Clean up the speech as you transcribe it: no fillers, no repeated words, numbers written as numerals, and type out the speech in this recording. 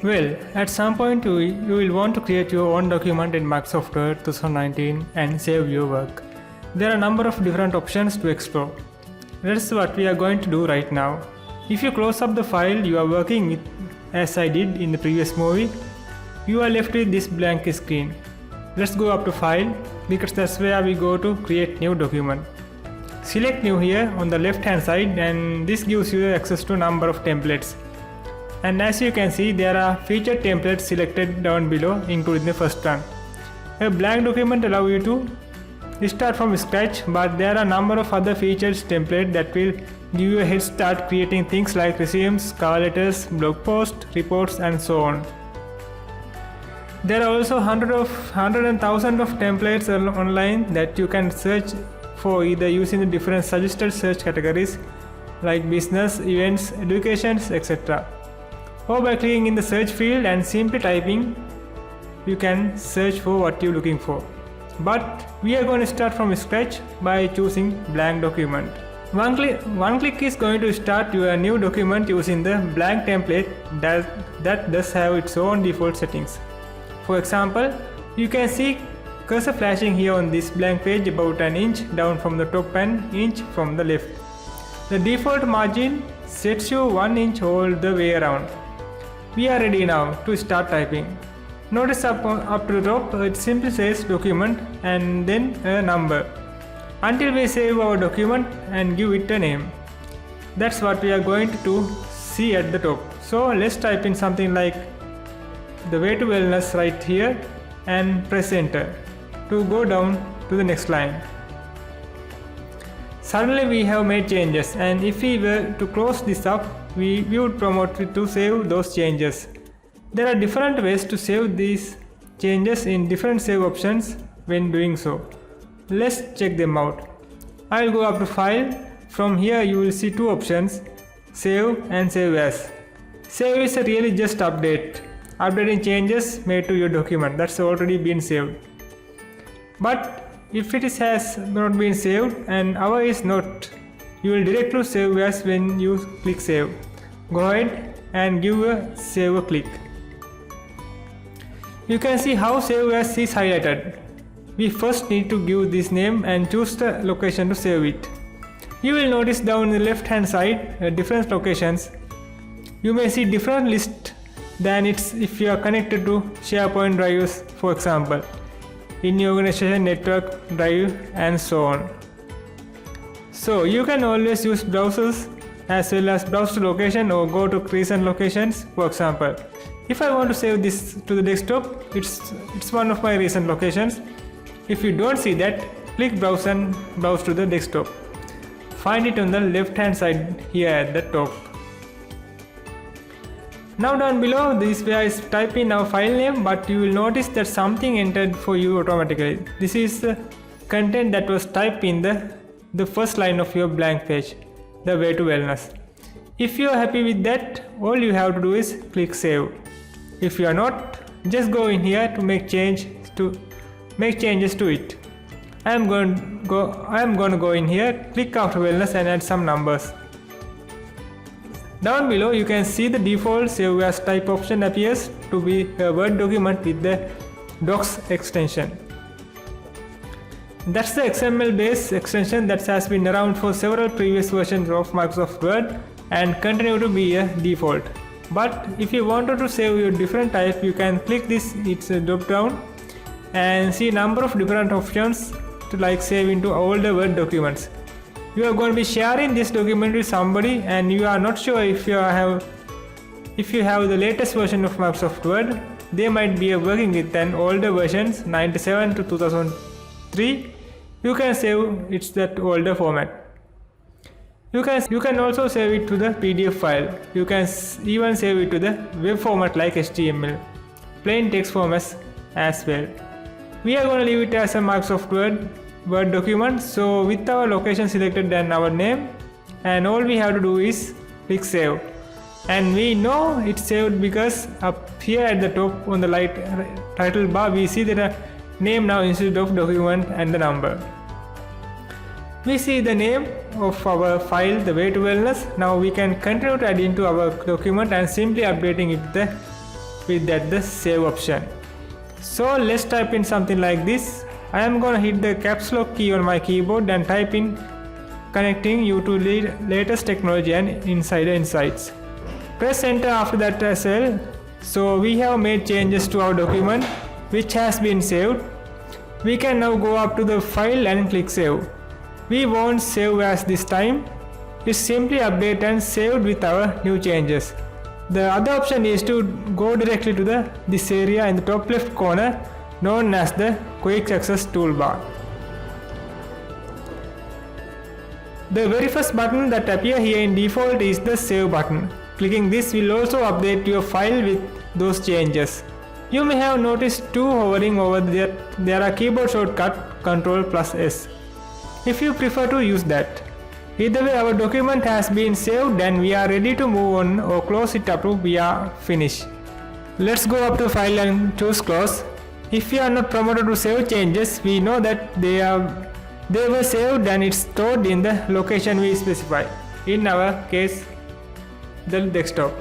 Well, at some point you will want to create your own document in Microsoft Word 2019 and save your work. There are a number of different options to explore. That's what we are going to do right now. If you close up the file you are working with, as I did in the previous movie, you are left with this blank screen. Let's go up to File, because that's where we go to create new document. Select New here on the left hand side, and this gives you access to a number of templates. And as you can see, there are featured templates selected down below, including the first one. A blank document allows you to start from scratch, but there are a number of other features templates that will give you a head start creating things like resumes, cover letters, blog posts, reports, and so on. There are also hundreds and thousands of templates online that you can search for, either using the different suggested search categories like business, events, educations, etc. Or by clicking in the search field and simply typing, you can search for what you're looking for. But we are going to start from scratch by choosing blank document. One click is going to start your new document using the blank template that does have its own default settings. For example, you can see cursor flashing here on this blank page about an inch down from the top and inch from the left. The default margin sets you 1 inch all the way around. We are ready now to start typing. Notice up to the top it simply says document and then a number, until we save our document and give it a name. That's what we are going to see at the top. So let's type in something like the way to wellness right here and press enter to go down to the next line. Suddenly we have made changes, and if we were to close this up, we would promote it to save those changes. There are different ways to save these changes in different save options when doing so. Let's check them out. I will go up to File. From here you will see two options, Save and Save As. Save is really just updating changes made to your document that's already been saved. But if it has not been saved and our is not, you will directly save as when you click save. Go ahead and give a save a click. You can see how save as is highlighted. We first need to give this name and choose the location to save it. You will notice down the left hand side different locations. You may see different lists than if you are connected to SharePoint drives, for example, in your organization network drive and so on. So you can always use browsers as well as browse to location or go to recent locations. For example, if I want to save this to the desktop, it's one of my recent locations. If you don't see that, click browse and browse to the desktop. Find it on the left hand side here at the top. Now down below this where is type in our file name, but you will notice that something entered for you automatically. This is the content that was typed in the first line of your blank page, the way to wellness. If you are happy with that, all you have to do is click save. If you are not, just go in here to make changes to it. I am going to go in here, click after wellness and add some numbers. Down below you can see the default save as type option appears to be a Word document with the docs extension. That's the XML based extension that has been around for several previous versions of Microsoft Word and continue to be a default. But if you wanted to save your different type, you can click this, it's a drop down, and see a number of different options to like save into older Word documents. You are going to be sharing this document with somebody and you are not sure if you have the latest version of Microsoft Word. They might be working with an older versions 97 to 2003. You can save it's that older format. You can also save it to the PDF file. You can even save it to the web format like HTML, plain text formats as well. We are going to leave it as a Microsoft Word document. So with our location selected and our name, and all we have to do is click save, and we know it's saved because up here at the top on the title bar we see the name now instead of document and the number. We see the name of our file, the way to wellness. Now we can continue to add into our document and simply updating it the with that the save option. So let's type in something like this. I am gonna hit the caps lock key on my keyboard and type in connecting you to the latest technology and insider insights. Press enter after that as well. So we have made changes to our document which has been saved. We can now go up to the file and click save. We won't save as this time. It's simply update and saved with our new changes. The other option is to go directly to this area in the top left corner known as the quick access toolbar. The very first button that appears here in default is the save button. Clicking this will also update your file with those changes. You may have noticed too hovering over there are keyboard shortcut Ctrl+S if you prefer to use that. Either way, our document has been saved and we are ready to move on or close it up to via finish. Let's go up to file and choose close. If we are not promoted to save changes, we know that they were saved and it's stored in the location we specify. In our case, the desktop.